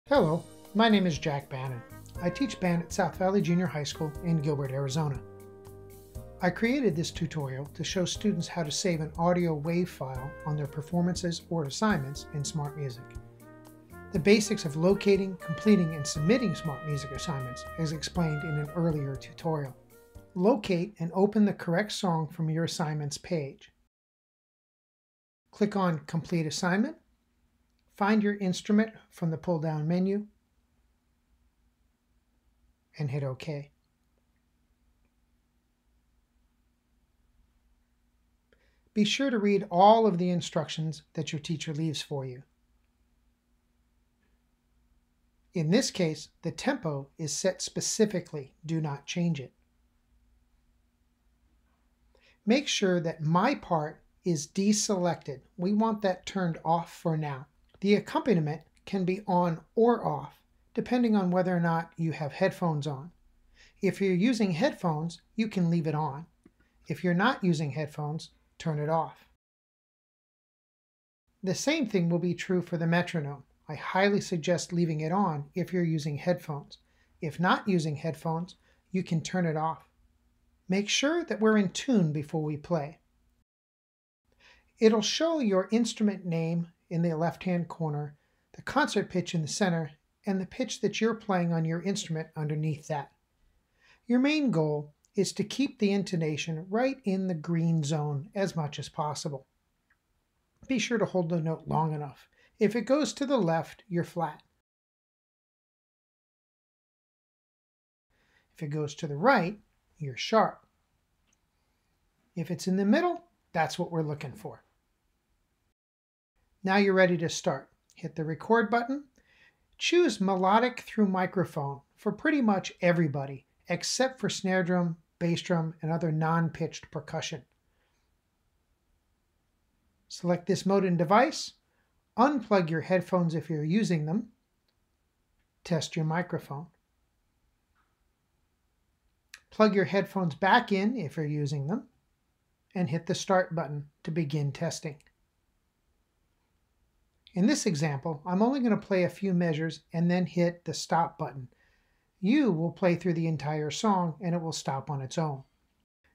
Hello, my name is Jack Bannon. I teach band at South Valley Junior High School in Gilbert, Arizona. I created this tutorial to show students how to save an audio WAV file on their performances or assignments in SmartMusic. The basics of locating, completing, and submitting SmartMusic assignments is explained in an earlier tutorial. Locate and open the correct song from your assignments page. Click on Complete Assignment. Find your instrument from the pull-down menu and hit OK. Be sure to read all of the instructions that your teacher leaves for you. In this case, the tempo is set specifically. Do not change it. Make sure that My Part is deselected. We want that turned off for now. The accompaniment can be on or off, depending on whether or not you have headphones on. If you're using headphones, you can leave it on. If you're not using headphones, turn it off. The same thing will be true for the metronome. I highly suggest leaving it on if you're using headphones. If not using headphones, you can turn it off. Make sure that we're in tune before we play. It'll show your instrument name in the left-hand corner, the concert pitch in the center, and the pitch that you're playing on your instrument underneath that. Your main goal is to keep the intonation right in the green zone as much as possible. Be sure to hold the note long enough. If it goes to the left, you're flat. If it goes to the right, you're sharp. If it's in the middle, that's what we're looking for. Now you're ready to start. Hit the record button. Choose melodic through microphone for pretty much everybody, except for snare drum, bass drum, and other non-pitched percussion. Select this mode and device. Unplug your headphones if you're using them. Test your microphone. Plug your headphones back in if you're using them, and hit the start button to begin testing. In this example, I'm only going to play a few measures and then hit the stop button. You will play through the entire song and it will stop on its own.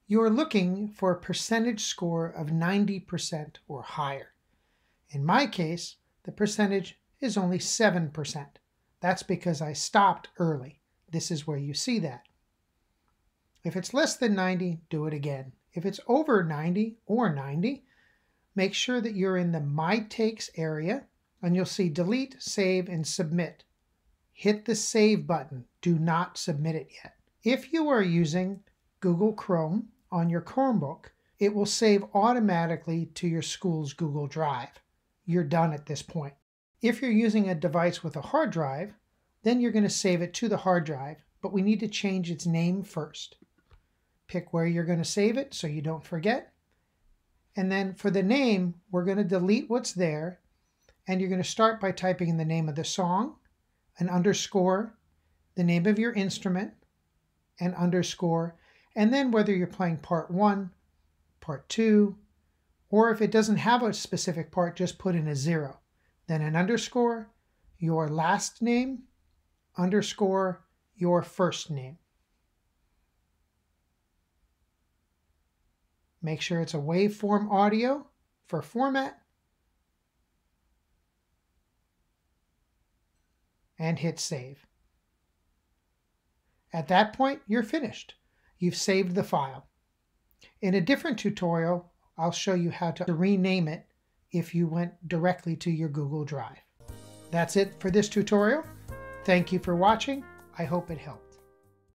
You are looking for a percentage score of 90% or higher. In my case, the percentage is only 7%. That's because I stopped early. This is where you see that. If it's less than 90, do it again. If it's over 90 or 90, make sure that you're in the My Takes area and you'll see Delete, Save, and Submit. Hit the Save button. Do not submit it yet. If you are using Google Chrome on your Chromebook, it will save automatically to your school's Google Drive. You're done at this point. If you're using a device with a hard drive, then you're going to save it to the hard drive, but we need to change its name first. Pick where you're going to save it so you don't forget. And then for the name, we're going to delete what's there, and you're going to start by typing in the name of the song, an underscore, the name of your instrument, an underscore, and then whether you're playing part 1, part 2, or if it doesn't have a specific part, just put in a 0. Then an underscore, your last name, underscore, your first name. Make sure it's a waveform audio for format, and hit save. At that point, you're finished. You've saved the file. In a different tutorial, I'll show you how to rename it if you went directly to your Google Drive. That's it for this tutorial. Thank you for watching. I hope it helped.